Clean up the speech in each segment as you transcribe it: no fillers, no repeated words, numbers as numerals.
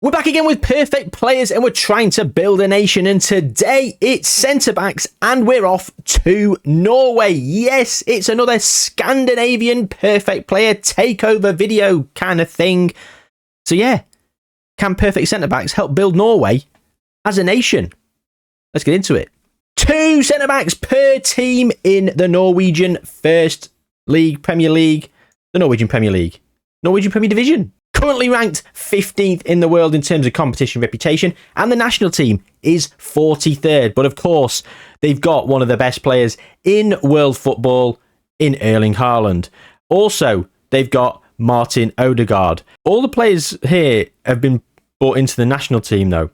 We're back again with perfect players and we're trying to build a nation, and today it's centre-backs and we're off to Norway. Yes, it's another Scandinavian perfect player takeover video kind of thing. So yeah, can perfect centre-backs help build Norway as a nation? Let's get into it. 2 centre-backs per team in the Norwegian First League, Premier League, the Norwegian Premier League, Norwegian Premier Division. Currently ranked 15th in the world in terms of competition reputation, and the national team is 43rd. But of course, they've got one of the best players in world football in Erling Haaland. Also, they've got Martin Odegaard. All the players here have been brought into the national team, though.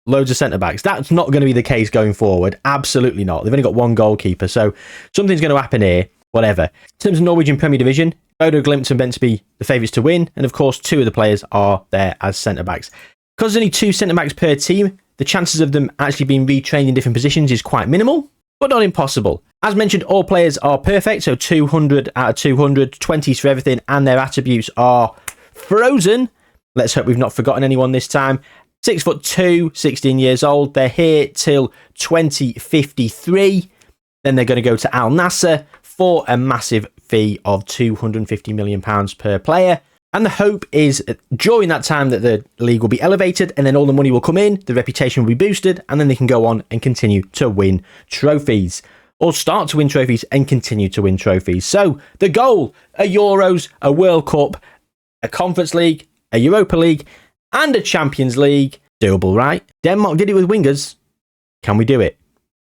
Loads of centre-backs. That's not going to be the case going forward. Absolutely not. They've only got one goalkeeper, so something's going to happen here. Whatever. In terms of Norwegian Premier Division, Bodo Glimt are meant to be the favourites to win, and of course 2 of the players are there as centre-backs. Because there's only 2 centre-backs per team, the chances of them actually being retrained in different positions is quite minimal, but not impossible. As mentioned, all players are perfect, so 200 out of 200, 20s for everything, and their attributes are frozen. Let's hope we've not forgotten anyone this time. 6'2", 16 years old. They're here till 2053. Then they're going to go to Al Nassr for a massive fee of £250 million per player. And the hope is during that time that the league will be elevated, and then all the money will come in, the reputation will be boosted, and then they can go on and continue to win trophies. Or start to win trophies and continue to win trophies. So the goal, a Euros, a World Cup, a Conference League, a Europa League, and a Champions League. Doable, right? Denmark did it with wingers. Can we do it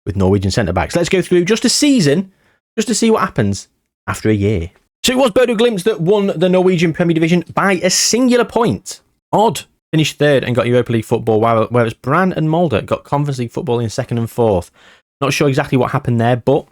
with Norwegian centre-backs? Let's go through just a season, just to see what happens after a year. So it was Bodo Glimt that won the Norwegian Premier Division by a singular point. Odd finished 3rd and got Europa League football, whereas Brann and Molde got Conference League football in 2nd and 4th. Not sure exactly what happened there, but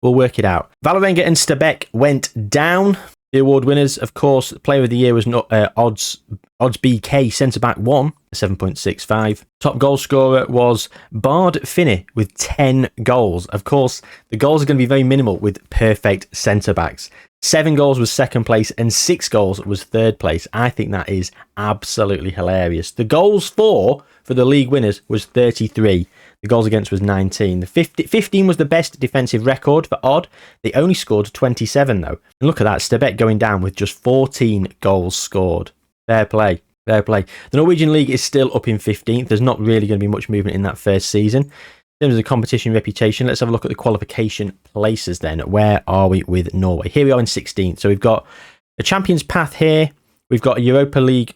we'll work it out. Valerenga and Stabæk went down. The award winners, of course, Player of the Year was Odds BK Centre-Back 1, 7.65. Top goal scorer was Bard Finney with 10 goals. Of course, the goals are going to be very minimal with perfect centre-backs. 7 goals was 2nd place and 6 goals was 3rd place. I think that is absolutely hilarious. The goals for the league winners was 33. The goals against was 19. The 15 was the best defensive record for Odd. They only scored 27 though. And look at that, Stabæk going down with just 14 goals scored. Fair play. Fair play. The Norwegian League is still up in 15th. There's not really going to be much movement in that first season. In terms of the competition reputation, let's have a look at the qualification places then. Where are we with Norway? Here we are in 16th. So we've got a Champions Path here. We've got a Europa League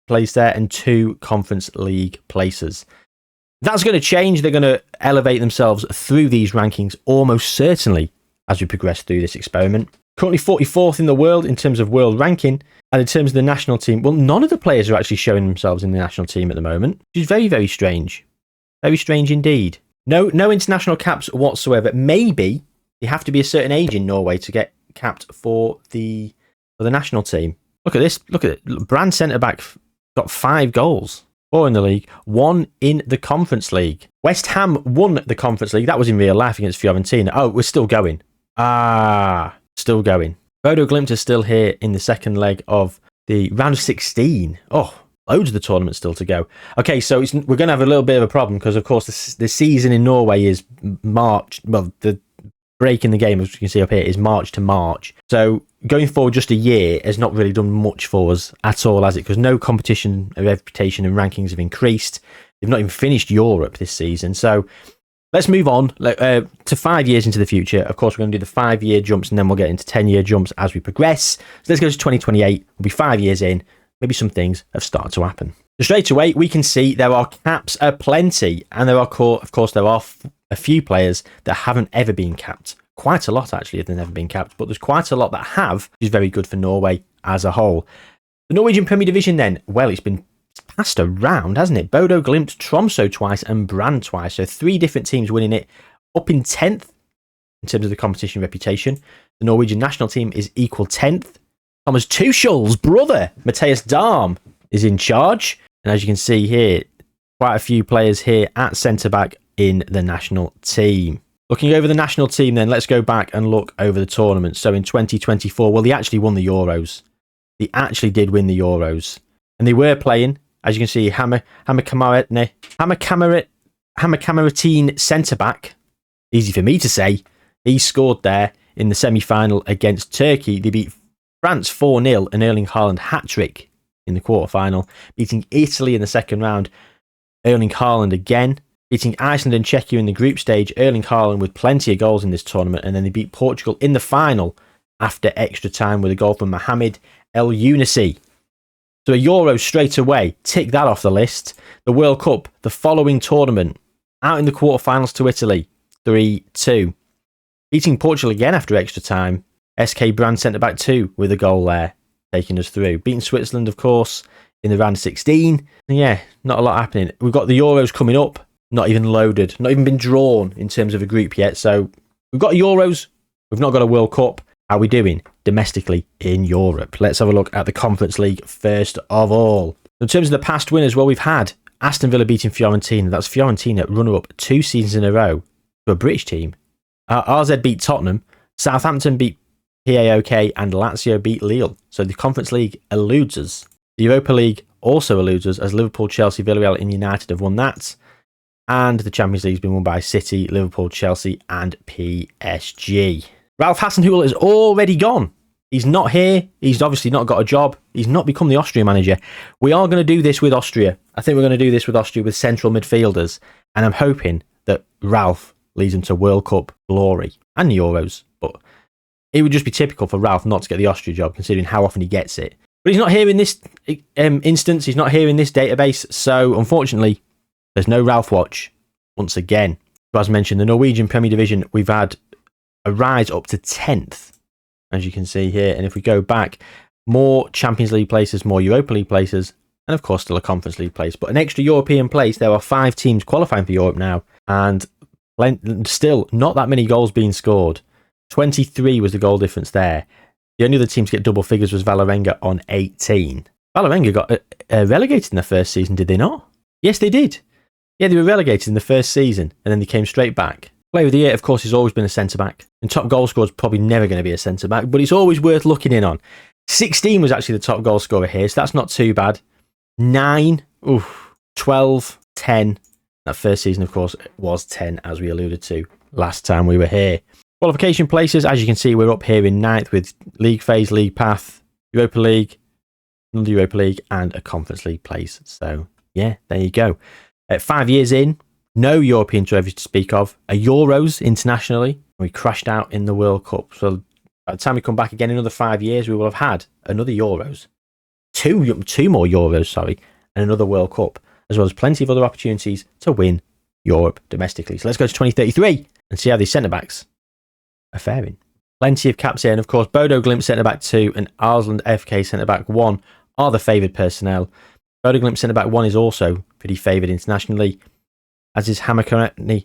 place there and 2 Conference League places. That's going to change. They're going to elevate themselves through these rankings almost certainly as we progress through this experiment. Currently 44th in the world in terms of world ranking, and in terms of the national team, well, none of the players are actually showing themselves in the national team at the moment, which is very, very strange. Very strange indeed. No international caps whatsoever. Maybe you have to be a certain age in Norway to get capped for the national team. Look at this. Look at it. Brann centre-back got 5 goals. 4 in the league, 1 in the Conference League. West Ham won the Conference League. That was in real life against Fiorentina. Oh, we're still going. Still going. Bodo Glimt is still here in the 2nd leg of the round of 16. Oh, loads of the tournament still to go. Okay, so we're going to have a little bit of a problem because, of course, the season in Norway is March. Well, the break in the game, as you can see up here, is March to March. So going forward just a year has not really done much for us at all, has it? Because no competition, reputation and rankings have increased. They've not even finished Europe this season. So let's move on to 5 years into the future. Of course, we're going to do the 5-year jumps and then we'll get into 10-year jumps as we progress. So let's go to 2028. We'll be 5 years in. Maybe some things have started to happen. So straight away, we can see there are caps aplenty. And there are, of course, there are a few players that haven't ever been capped. Quite a lot, actually, have never been capped. But there's quite a lot that have, which is very good for Norway as a whole. The Norwegian Premier Division then, well, it's been passed around, hasn't it? Bodo Glimt, Tromsø twice and Brann twice. So 3 different teams winning it. Up in 10th in terms of the competition reputation. The Norwegian national team is equal 10th. Thomas Tuchel's brother, Mathias Dahm, is in charge. And as you can see here, quite a few players here at centre-back in the national team. Looking over the national team then, let's go back and look over the tournament. So in 2024, well, they actually won the Euros. They actually did win the Euros. And they were playing As you can see, Hamakameratine centre-back, easy for me to say, he scored there in the semi-final against Turkey. They beat France 4-0, an Erling Haaland hat-trick in the quarter-final, beating Italy in the second round, Erling Haaland again, beating Iceland and Czechia in the group stage, Erling Haaland with plenty of goals in this tournament, and then they beat Portugal in the final after extra time with a goal from Mohamed El Younisi. So a Euro straight away, tick that off the list. The World Cup, the following tournament, out in the quarterfinals to Italy, 3-2. Beating Portugal again after extra time, SK Brand centre-back 2 with a goal there, taking us through. Beating Switzerland, of course, in the round of 16. And yeah, not a lot happening. We've got the Euros coming up, not even loaded, not even been drawn in terms of a group yet. So we've got Euros, we've not got a World Cup. How are we doing domestically in Europe? Let's have a look at the Conference League first of all. In terms of the past winners, well, we've had Aston Villa beating Fiorentina. That's Fiorentina runner-up 2 seasons in a row to a British team. RZ beat Tottenham. Southampton beat PAOK and Lazio beat Lille. So the Conference League eludes us. The Europa League also eludes us as Liverpool, Chelsea, Villarreal and United have won that. And the Champions League has been won by City, Liverpool, Chelsea and PSG. Ralph Hasenhüttl is already gone. He's not here. He's obviously not got a job. He's not become the Austria manager. We are going to do this with Austria. I think we're going to do this with Austria with central midfielders. And I'm hoping that Ralph leads them to World Cup glory and Euros. But it would just be typical for Ralph not to get the Austria job, considering how often he gets it. But he's not here in this instance. He's not here in this database. So, unfortunately, there's no Ralph watch once again. So as mentioned, the Norwegian Premier Division, we've had a rise up to 10th, as you can see here. And if we go back, more Champions League places, more Europa League places, and of course still a Conference League place. But an extra European place, there are 5 teams qualifying for Europe now. And still not that many goals being scored. 23 was the goal difference there. The only other team to get double figures was Vålerenga on 18. Vålerenga got relegated in their first season, did they not? Yes, they did. Yeah, they were relegated in the first season, and then they came straight back. Player of the Year, of course, has always been a centre-back. And top goal scorer is probably never going to be a centre-back, but it's always worth looking in on. 16 was actually the top goal scorer here, so that's not too bad. 9, 12, 10. That first season, of course, was 10, as we alluded to last time we were here. Qualification places, as you can see, we're up here in 9th with League Phase, League Path, Europa League, another Europa League, and a Conference League place. So, yeah, there you go. 5 years in, no European trophies to speak of. A Euros internationally. We crashed out in the World Cup. So, by the time we come back again in another 5 years, we will have had another Euros. Two more Euros, and another World Cup, as well as plenty of other opportunities to win Europe domestically. So let's go to 2033 and see how these centre-backs are faring. Plenty of caps here, and of course Bodo Glimt centre-back 2 and Arsland FK centre-back 1 are the favoured personnel. Bodo Glimt centre-back 1 is also pretty favoured internationally, as is Hamakameratine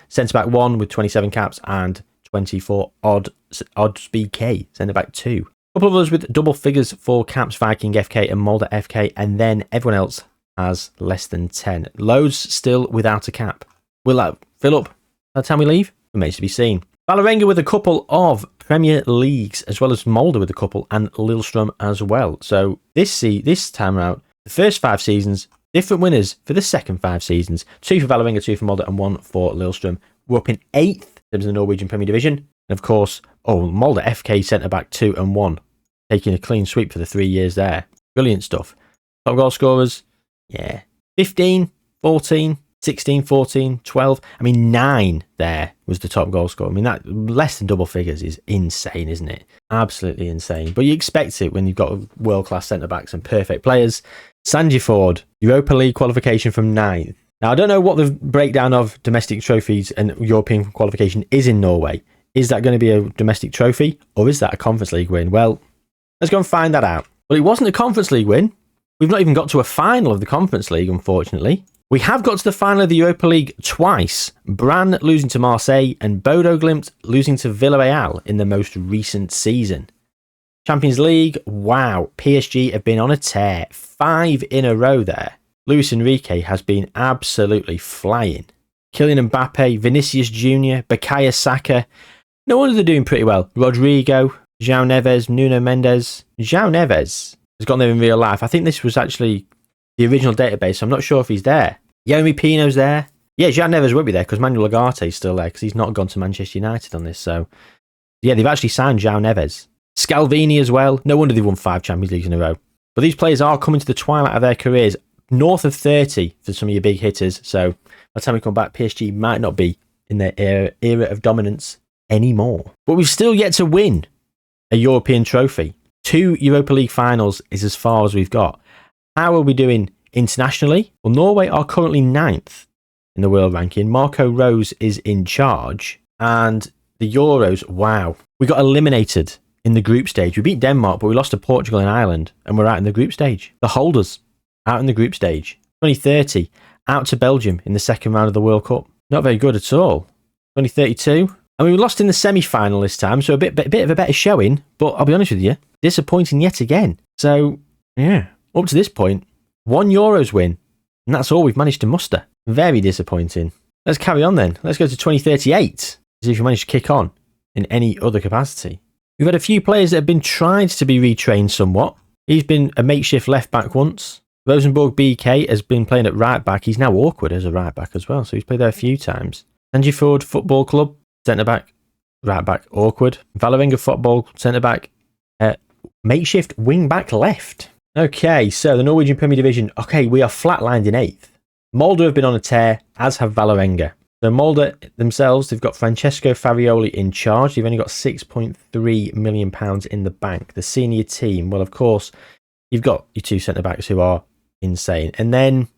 centre-back 1 with 27 caps and 24 odds BK centre-back 2. A couple of others with double figures for caps, Viking FK and Molde FK, and then everyone else has less than 10. Loads still without a cap. Will that fill up by the time we leave? Remains to be seen. Vålerenga with a couple of Premier Leagues, as well as Molde with a couple, and Lillestrøm as well. So this time around, the first 5 seasons, different winners for the second 5 seasons. 2 for Vålerenga, 2 for Molde, and 1 for Lillestrøm. We're up in 8th in terms of the Norwegian Premier Division. And of course, Molde FK centre-back 2 and 1. Taking a clean sweep for the 3 years there. Brilliant stuff. Top goal scorers, yeah. 15, 14, 16, 14, 12. 9 there was the top goal scorer. That less than double figures is insane, isn't it? Absolutely insane. But you expect it when you've got world-class centre-backs and perfect players. Sandefjord, Europa League qualification from 9th. Now, I don't know what the breakdown of domestic trophies and European qualification is in Norway. Is that going to be a domestic trophy, or is that a Conference League win? Well, let's go and find that out. Well, it wasn't a Conference League win. We've not even got to a final of the Conference League, unfortunately. We have got to the final of the Europa League twice. Brann losing to Marseille and Bodo Glimt losing to Villarreal in the most recent season. Champions League, wow. PSG have been on a tear. 5 in a row there. Luis Enrique has been absolutely flying. Kylian Mbappe, Vinicius Jr., Bukayo Saka. No wonder they're doing pretty well. Rodrigo, João Neves, Nuno Mendes. João Neves has gone there in real life. I think this was actually the original database, so I'm not sure if he's there. Jeremy Pino's there. Yeah, Jan Neves won't be there because Manuel Ugarte's still there because he's not gone to Manchester United on this. So, yeah, they've actually signed João Neves. Scalvini as well. No wonder they've won 5 Champions Leagues in a row. But these players are coming to the twilight of their careers, north of 30 for some of your big hitters. So, by the time we come back, PSG might not be in their era of dominance anymore. But we've still yet to win a European trophy. 2 Europa League finals is as far as we've got. How are we doing internationally? Well, Norway are currently 9th in the world ranking. Marco Rose is in charge. And the Euros, wow. We got eliminated in the group stage. We beat Denmark, but we lost to Portugal and Ireland. And we're out in the group stage. The holders, out in the group stage. 2030, out to Belgium in the second round of the World Cup. Not very good at all. 2032. I mean, we lost in the semi-final this time, so a bit of a better showing. But I'll be honest with you, disappointing yet again. So, yeah, up to this point, 1 Euros win. And that's all we've managed to muster. Very disappointing. Let's carry on then. Let's go to 2038. See if we manage to kick on in any other capacity. We've had a few players that have been tried to be retrained somewhat. He's been a makeshift left back once. Rosenborg BK has been playing at right back. He's now awkward as a right back as well, so he's played there a few times. Sandefjord Football Club, centre back, right back, awkward. Valerenga Football, centre back, makeshift wing back left. Okay, so the Norwegian Premier Division. Okay, we are flatlined in 8th. Molde have been on a tear, as have Valerenga. So Molde themselves, they've got Francesco Farioli in charge. They've only got £6.3 million in the bank. The senior team, well, of course, you've got your 2 centre backs who are insane. And then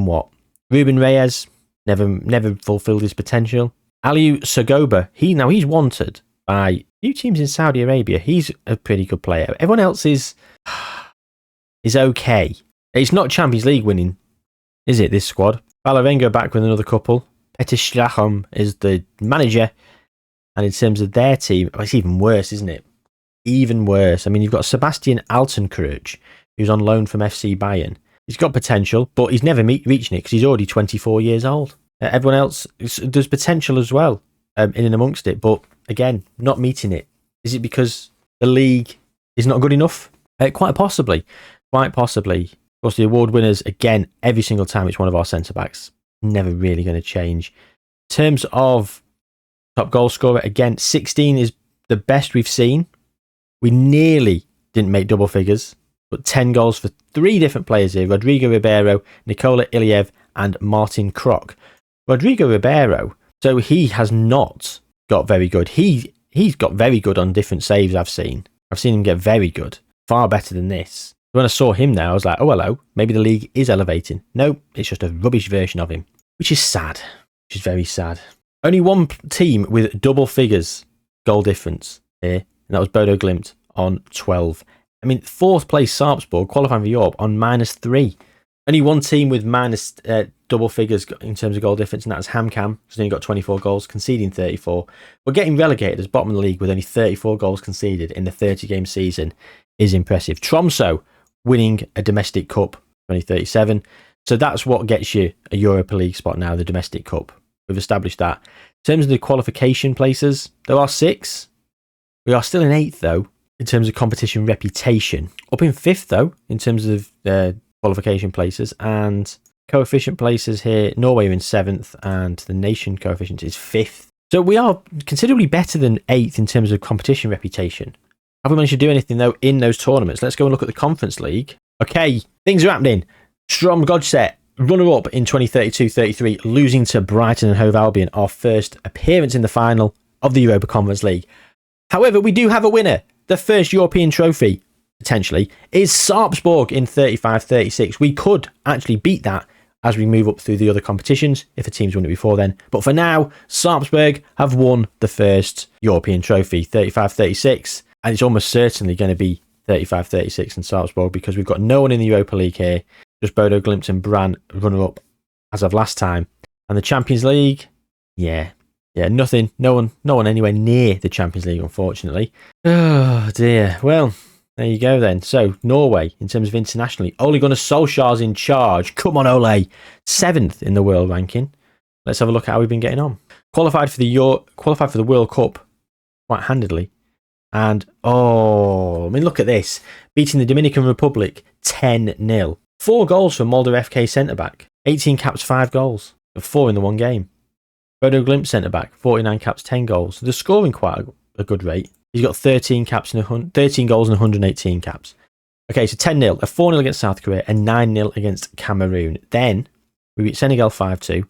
what? Ruben Reyes never fulfilled his potential. Aliou Sagoba, he's wanted by a few teams in Saudi Arabia. He's a pretty good player. Everyone else is okay. It's not Champions League winning, is it, this squad? Valerenga back with another couple. Peter Strachan is the manager. And in terms of their team, it's even worse, isn't it? Even worse. I mean, you've got Sebastian Altenkirch, who's on loan from FC Bayern. He's got potential, but he's never reaching it because he's already 24 years old. Everyone else, there's potential as well in and amongst it, but again, not meeting it. Is it because the league is not good enough? Quite possibly. Quite possibly. Of course, the award winners, again, every single time it's one of our centre-backs. Never really going to change. In terms of top goal scorer, again, 16 is the best we've seen. We nearly didn't make double figures, but 10 goals for 3 different players here. Rodrigo Ribeiro, Nikola Iliev, and Martin Krok. Rodrigo Ribeiro, so he has not got very good. He's got very good on different saves I've seen. I've seen him get very good. Far better than this. When I saw him there, I was like, oh, hello. Maybe the league is elevating. No, it's just a rubbish version of him. Which is sad. Which is very sad. Only one team with double figures goal difference here. And that was Bodo Glimt on 12. I mean, 4th place Sarpsborg qualifying for Europe on -3. Only one team with minus double figures in terms of goal difference, and that's HamKam, who's only got 24 goals, conceding 34. But getting relegated as bottom of the league with only 34 goals conceded in the 30-game season is impressive. Tromsø winning a domestic cup 2037. So that's what gets you a Europa League spot now, the domestic cup. We've established that. In terms of the qualification places, there are 6. We are still in 8th, though, in terms of competition reputation. Up in 5th, though, in terms of qualification places, and coefficient places here. Norway are in 7th, and the nation coefficient is 5th. So we are considerably better than 8th in terms of competition reputation. Have we managed to do anything, though, in those tournaments? Let's go and look at the Conference League. Okay, things are happening. Strom Godset, runner-up in 2032-33, losing to Brighton and Hove Albion, our first appearance in the final of the Europa Conference League. However, we do have a winner. The first European trophy, potentially, is Sarpsborg in 35-36. We could actually beat that as we move up through the other competitions, if the teams won it before then. But for now, Sarpsborg have won the first European trophy, 35-36, and it's almost certainly going to be 35-36 in Sarpsborg because we've got no one in the Europa League here. Just Bodo Glimt and Brann runner-up as of last time. And the Champions League, yeah, nothing. No one anywhere near the Champions League, unfortunately. Oh, dear. Well, there you go then. So, Norway, in terms of internationally, Ole Gunnar Solskjaer's in charge. Come on, Ole. 7th in the world ranking. Let's have a look at how we've been getting on. Qualified for the World Cup quite handedly. And, I mean, look at this. Beating the Dominican Republic 10-0. 4 goals from Molde FK centre-back. 18 caps, 5 goals. 4 in the one game. Bodo Glimt centre-back, 49 caps, 10 goals. So they're scoring quite a good rate. He's got 13 goals and 118 caps. Okay, so 10-0, a 4-0 against South Korea, and 9-0 against Cameroon. Then we beat Senegal 5-2,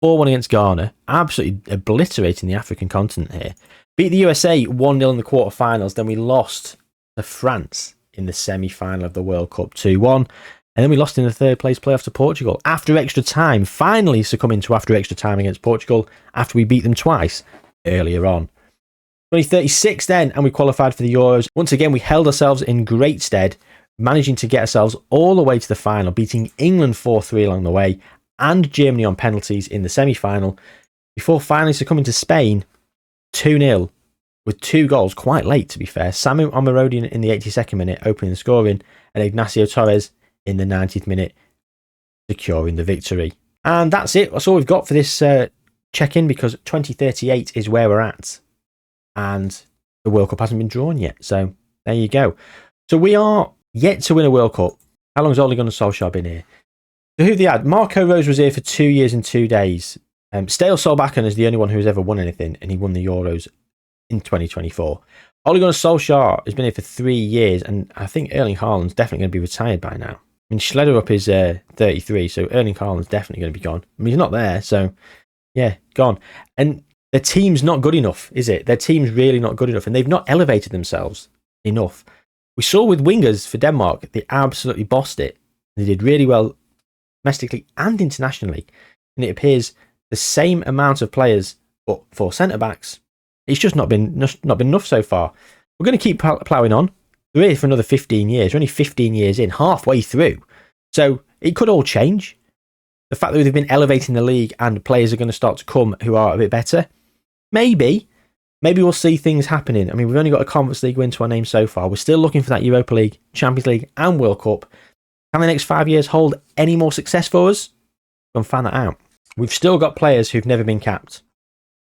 4-1 against Ghana, absolutely obliterating the African continent here. Beat the USA 1-0 in the quarterfinals. Then we lost to France in the semi-final of the World Cup 2-1. And then we lost in the third place playoff to Portugal after extra time, finally succumbing to after extra time against Portugal after we beat them twice earlier on. 2036 then, and we qualified for the Euros. Once again, we held ourselves in great stead, managing to get ourselves all the way to the final, beating England 4-3 along the way and Germany on penalties in the semi-final, before finally succumbing to Spain 2-0 with 2 goals, quite late to be fair. Samu Omarodian in the 82nd minute opening the scoring, and Ignacio Torres in the 90th minute securing the victory. And that's it. That's all we've got for this check-in, because 2038 is where we're at. And the World Cup hasn't been drawn yet. So there you go. So we are yet to win a World Cup. How long has Ole Gunnar Solskjaer been here? So who they had? Marco Rose was here for 2 years and 2 days. Stale Solbakken is the only one who's ever won anything, and he won the Euros in 2024. Ole Gunnar Solskjaer has been here for 3 years, and I think Erling Haaland's definitely going to be retired by now. I mean, Schlederup is 33, so Erling Haaland's definitely going to be gone. I mean, he's not there, so yeah, gone. And their team's not good enough, is it? Their team's really not good enough, and they've not elevated themselves enough. We saw with wingers for Denmark, they absolutely bossed it. They did really well domestically and internationally, and it appears the same amount of players, but for centre-backs, it's just not been enough so far. We're going to keep ploughing on. We're here for another 15 years. We're only 15 years in, halfway through. So it could all change. The fact that they've been elevating the league and players are going to start to come who are a bit better, maybe we'll see things happening. I mean, we've only got a Conference League win to our name so far. We're still looking for that Europa League, Champions League and World Cup. Can the next 5 years hold any more success for us? Go and find that out. We've still got players who've never been capped.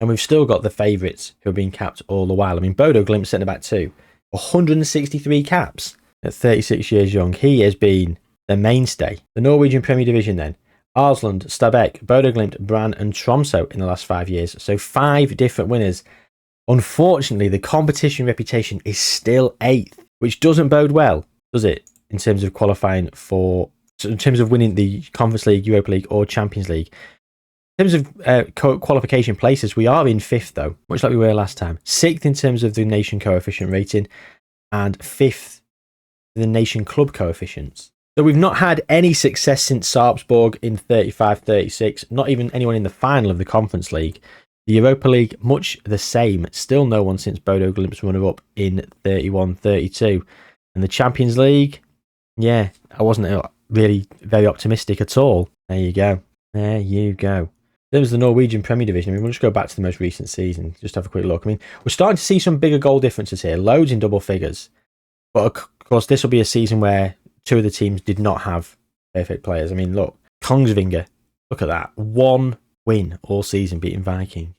And we've still got the favourites who have been capped all the while. I mean, Bodo Glimt centre back too. 163 caps at 36 years young. He has been the mainstay. The Norwegian Premier Division then. Arsland, Stabæk, Bodo Glimt, Brann and Tromsø in the last 5 years. So 5 different winners. Unfortunately, the competition reputation is still 8th, which doesn't bode well, does it? In terms of qualifying in terms of winning the Conference League, Europa League or Champions League. In terms of qualification places, we are in 5th though, much like we were last time. 6th in terms of the nation coefficient rating, and 5th in the nation club coefficients. So we've not had any success since Sarpsborg in 35-36, not even anyone in the final of the Conference League. The Europa League, much the same, still no one since Bodo Glimt's runner-up in 31-32. And the Champions League, yeah, I wasn't really very optimistic at all. There you go. There you go. There was the Norwegian Premier Division. I mean, we'll just go back to the most recent season, just have a quick look. I mean, we're starting to see some bigger goal differences here, loads in double figures. But of course, this will be a season where 2 of the teams did not have perfect players. I mean, look, Kongsvinger, look at that. 1 win all season beating Viking.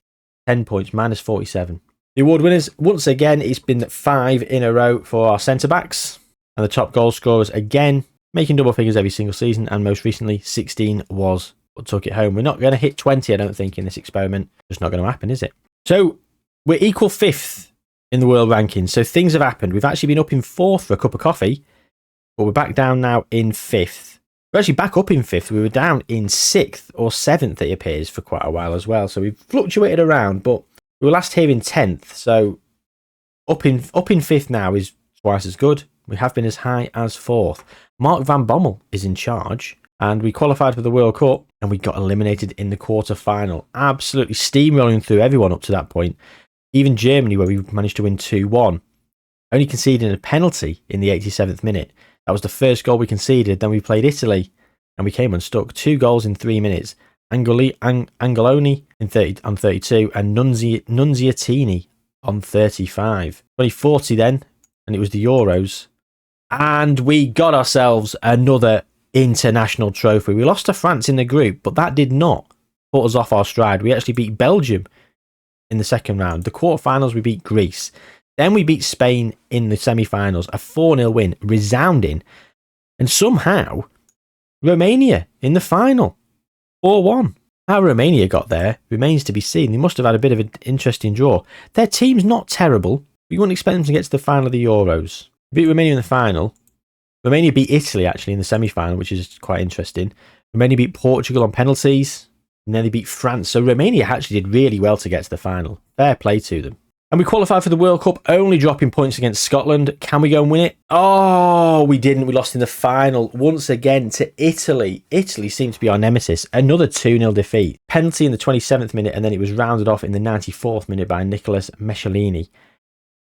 10 points, minus 47. The award winners, once again, it's been 5 in a row for our centre-backs. And the top goal scorers, again, making double figures every single season. And most recently, 16 was what took it home. We're not going to hit 20, I don't think, in this experiment. Just not going to happen, is it? So we're equal 5th in the world rankings. So things have happened. We've actually been up in 4th for a cup of coffee, but we're back down now in 5th. We're actually back up in 5th. We were down in 6th or 7th, it appears, for quite a while as well. So we've fluctuated around, but we were last here in 10th. So up in 5th now is twice as good. We have been as high as 4th. Mark van Bommel is in charge. And we qualified for the World Cup and we got eliminated in the quarter-final. Absolutely steamrolling through everyone up to that point. Even Germany, where we managed to win 2-1. Only conceding a penalty in the 87th minute. That was the first goal we conceded. Then we played Italy and we came unstuck. 2 goals in 3 minutes. Angoloni on 32 and Nunziatini on 35. 2040 then, and it was the Euros. And we got ourselves another international trophy. We lost to France in the group, but that did not put us off our stride. We actually beat Belgium in the second round. The quarterfinals, we beat Greece. Then we beat Spain in the semi-finals, a 4-0 win, resounding. And somehow, Romania in the final, 4-1. How Romania got there remains to be seen. They must have had a bit of an interesting draw. Their team's not terrible. We wouldn't expect them to get to the final of the Euros. Beat Romania in the final. Romania beat Italy, actually, in the semi-final, which is quite interesting. Romania beat Portugal on penalties. And then they beat France. So Romania actually did really well to get to the final. Fair play to them. And we qualified for the World Cup, only dropping points against Scotland. Can we go and win it? Oh, we didn't. We lost in the final once again to Italy. Italy seemed to be our nemesis. Another 2-0 defeat. Penalty in the 27th minute, and then it was rounded off in the 94th minute by Nicolas Mesciolini.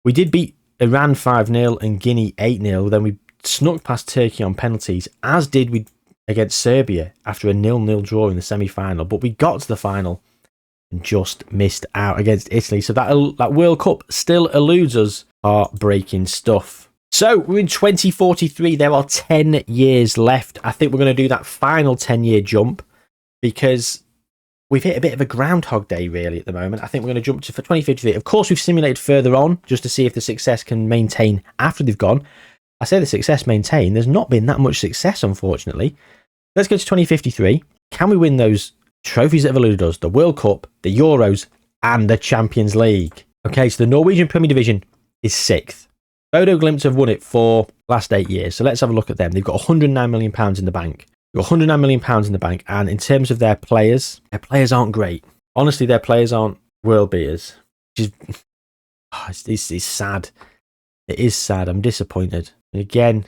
We did beat Iran 5-0 and Guinea 8-0. Then we snuck past Turkey on penalties, as did we against Serbia after a 0-0 draw in the semi-final. But we got to the final and just missed out against Italy. So that World Cup still eludes us. Heartbreaking stuff. So we're in 2043. There are 10 years left. I think we're going to do that final 10-year jump because we've hit a bit of a Groundhog Day really at the moment. I think we're going to jump to for 2053. Of course, we've simulated further on just to see if the success can maintain after they've gone. I say the success maintain. There's not been that much success, unfortunately. Let's go to 2053. Can we win those trophies that have eluded us? The World Cup, the Euros, and the Champions League. Okay, so the Norwegian Premier Division is 6th. Bodo Glimt have won it for the last 8 years. So let's have a look at them. They've got £109 million in the bank. They've got £109 million in the bank. And in terms of their players aren't great. Honestly, their players aren't world beaters. Which is, it's sad. It is sad. I'm disappointed. And again,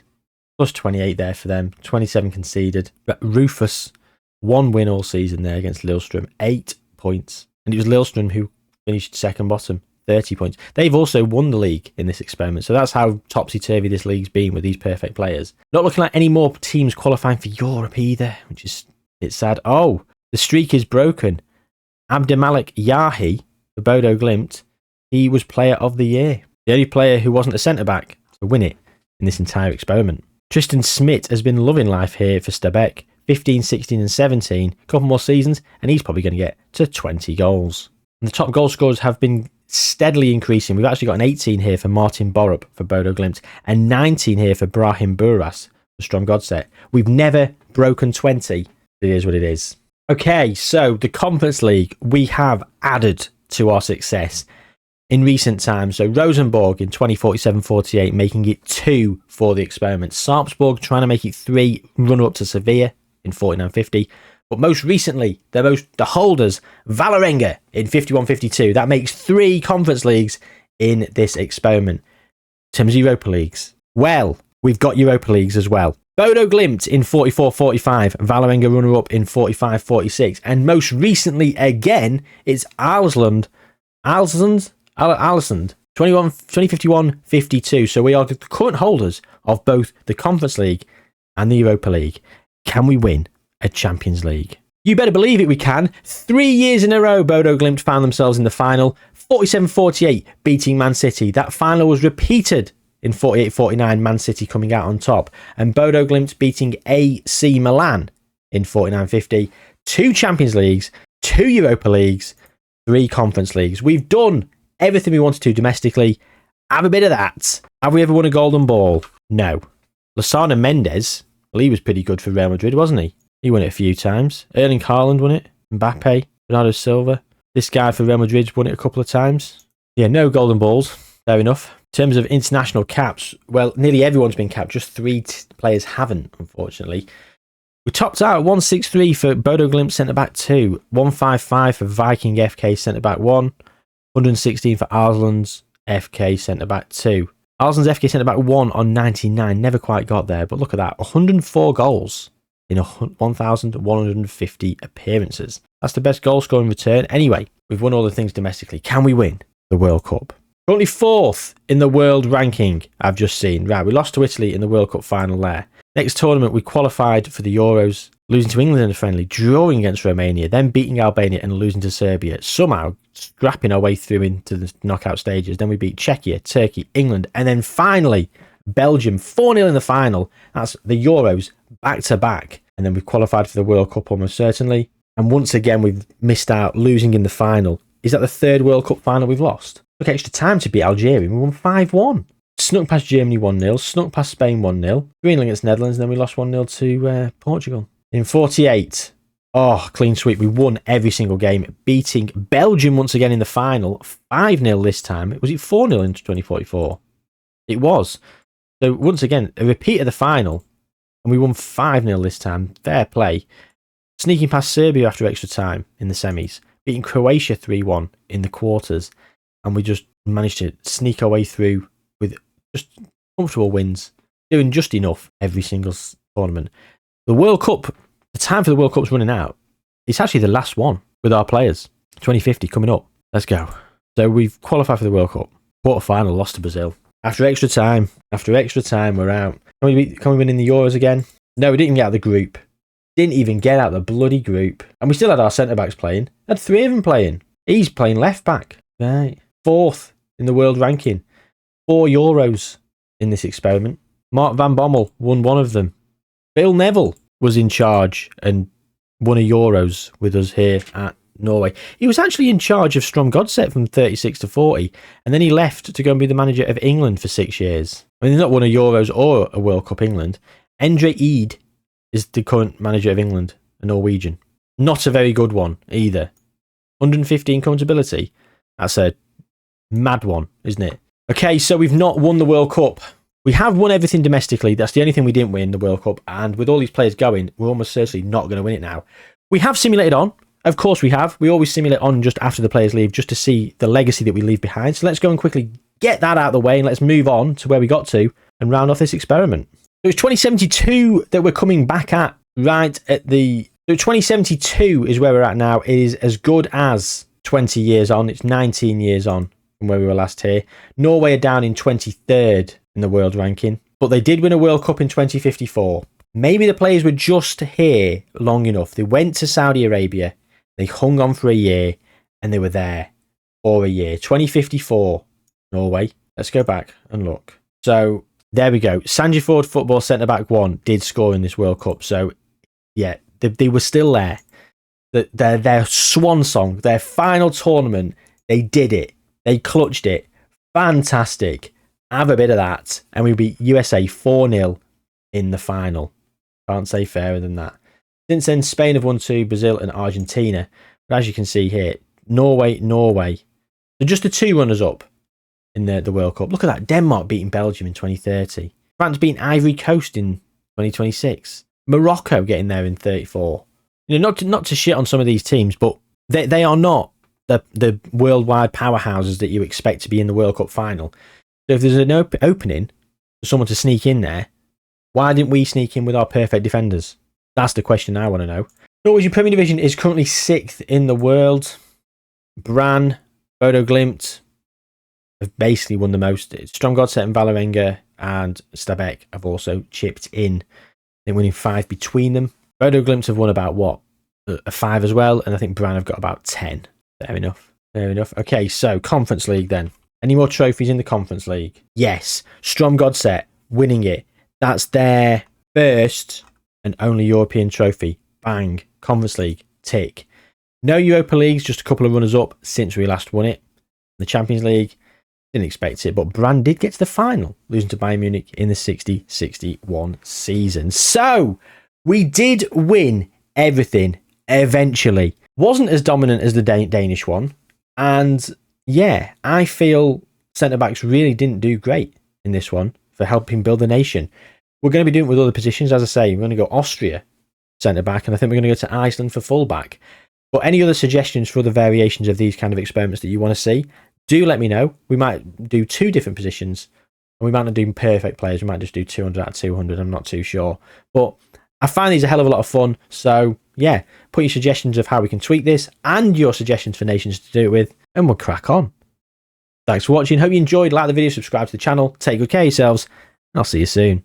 plus 28 there for them. 27 conceded. But Rufus, 1 win all season there against Lillestrøm, 8 points. And it was Lillestrøm who finished second bottom, 30 points. They've also won the league in this experiment. So that's how topsy-turvy this league's been with these perfect players. Not looking like any more teams qualifying for Europe either, which is it's sad. Oh, the streak is broken. Abdelmalik Yahi for Bodo Glimt, he was player of the year. The only player who wasn't a centre-back to win it in this entire experiment. Tristan Smith has been loving life here for Stabæk. 15, 16 and 17, a couple more seasons, and he's probably going to get to 20 goals. And the top goal scorers have been steadily increasing. We've actually got an 18 here for Martin Borup for Bodo Glimt, and 19 here for Brahim Buras for Strom Godset. We've never broken 20. It is what it is. Okay, so the Conference League, we have added to our success in recent times. So Rosenborg in 2047-48, making it 2 for the experiment. Sarpsborg trying to make it 3, runner up to Sevilla in 49-50. But most recently, the holders, Vålerenga in 51-52. That makes 3 Conference Leagues in this experiment. In terms of Europa Leagues, well, we've got Europa Leagues as well. Bodo Glimt in 44-45, Vålerenga runner-up in 45-46. And most recently, again, it's Alsland 2051-52. So we are the current holders of both the Conference League and the Europa League. Can we win a Champions League? You better believe it we can. 3 years in a row, Bodo Glimt found themselves in the final. 47-48, beating Man City. That final was repeated in 48-49, Man City coming out on top. And Bodo Glimt beating AC Milan in 49-50. 2 Champions Leagues, 2 Europa Leagues, 3 Conference Leagues. We've done everything we wanted to domestically. Have a bit of that. Have we ever won a golden ball? No. Lozano Mendes, well, he was pretty good for Real Madrid, wasn't he? He won it a few times. Erling Haaland won it. Mbappe, Bernardo Silva. This guy for Real Madrid won it a couple of times. Yeah, no golden balls. Fair enough. In terms of international caps, well, nearly everyone's been capped. Just 3 players haven't, unfortunately. We topped out at 163 for Bodo Glimt centre-back 2. 155 for Viking FK centre-back 1. 116 for Arslands FK centre-back 2. Arslands FK centre-back 1 on 99. Never quite got there, but look at that. 104 goals in 1,150 appearances. That's the best goal scoring return. Anyway, we've won all the things domestically. Can we win the World Cup? We're only 4th in the world ranking, I've just seen. Right, we lost to Italy in the World Cup final there. Next tournament, we qualified for the Euros, losing to England in a friendly, drawing against Romania, then beating Albania and losing to Serbia. Somehow, scrapping our way through into the knockout stages. Then we beat Czechia, Turkey, England, and then finally, Belgium, 4-0 in the final. That's the Euros, back-to-back. And then we've qualified for the World Cup almost certainly. And once again, we've missed out, losing in the final. Is that the 3rd World Cup final we've lost? Took extra time to beat Algeria. We won 5-1. Snuck past Germany 1-0. Snuck past Spain 1-0. 3-0 against Netherlands. And then we lost 1-0 to Portugal. In 48, clean sweep. We won every single game, beating Belgium once again in the final. 5-0 this time. Was it 4-0 in 2044? It was. So once again, a repeat of the final. And we won 5-0 this time. Fair play. Sneaking past Serbia after extra time in the semis. Beating Croatia 3-1 in the quarters. And we just managed to sneak our way through with just comfortable wins. Doing just enough every single tournament. The World Cup, the time for the World Cup's running out. It's actually the last one with our players. 2050 coming up. Let's go. So we've qualified for the World Cup. Quarter-final, lost to Brazil. After extra time, we're out. Can we win in the Euros again? No, we didn't get out of the group. Didn't even get out of the bloody group. And we still had our centre-backs playing. Had 3 of them playing. He's playing left-back. Right. 4th in the world ranking. 4 Euros in this experiment. Mark van Bommel won 1 of them. Phil Neville was in charge and won a Euros with us here at Norway. He was actually in charge of Strom Godset from 36 to 40, and then he left to go and be the manager of England for 6 years. I mean, he's not won a Euros or a World Cup England. Endre Eid is the current manager of England, a Norwegian. Not a very good one either. 115 comfortability. That's a mad one, isn't it? Okay, so we've not won the World Cup. We have won everything domestically. That's the only thing we didn't win, the World Cup. And with all these players going, we're almost certainly not going to win it now. We have simulated on. Of course we have. We always simulate on just after the players leave, just to see the legacy that we leave behind. So let's go and quickly get that out of the way and let's move on to where we got to and round off this experiment. So it's 2072 that we're coming back at, right at the... So 2072 is where we're at now. It is as good as 20 years on. It's 19 years on from where we were last here. Norway are down in 23rd in the world ranking, but they did win a World Cup in 2054. Maybe the players were just here long enough. They went to Saudi Arabia, they hung on for a year, and they were there for a year. 2054, Norway. Let's go back and look. So there we go. Sandefjord Football Centre-Back 1 did score in this World Cup. So yeah, they were still there. Their swan song, their final tournament, they did it. They clutched it. Fantastic. Have a bit of that. And we beat USA 4-0 in the final. Can't say fairer than that. Since then, Spain have won 2, Brazil and Argentina. But as you can see here, Norway. So just the 2 runners-up in the World Cup. Look at that. Denmark beating Belgium in 2030. France beating Ivory Coast in 2026. Morocco getting there in 34. You know, not to shit on some of these teams, but they are not the worldwide powerhouses that you expect to be in the World Cup final. So if there's an opening for someone to sneak in there, why didn't we sneak in with our perfect defenders? That's the question I want to know. Norwegian Premier Division is currently 6th in the world. Brann, Bodo Glimt have basically won the most. Strom Godset and Valerenga and Stabæk have also chipped in. They're winning 5 between them. Bodo Glimt have won about, what, a 5 as well, and I think Brann have got about 10. Fair enough. Okay, so Conference League then. Any more trophies in the Conference League? Yes. Strom Godset winning it. That's their first and only European trophy. Bang. Conference League. Tick. No Europa Leagues, just a couple of runners-up since we last won it. The Champions League, didn't expect it, but Brann did get to the final, losing to Bayern Munich in the 60-61 season. So, we did win everything eventually. Wasn't as dominant as the Danish one. And yeah, I feel centre-backs really didn't do great in this one for helping build the nation. We're going to be doing it with other positions, as I say. We're going to go Austria centre-back, and I think we're going to go to Iceland for full-back. But any other suggestions for other variations of these kind of experiments that you want to see, do let me know. We might do 2 different positions, and we might not do perfect players. We might just do 200 out of 200. I'm not too sure. But I find these a hell of a lot of fun. So yeah, put your suggestions of how we can tweak this and your suggestions for nations to do it with, and we'll crack on. Thanks for watching. Hope you enjoyed. Like the video, subscribe to the channel. Take good care of yourselves, and I'll see you soon.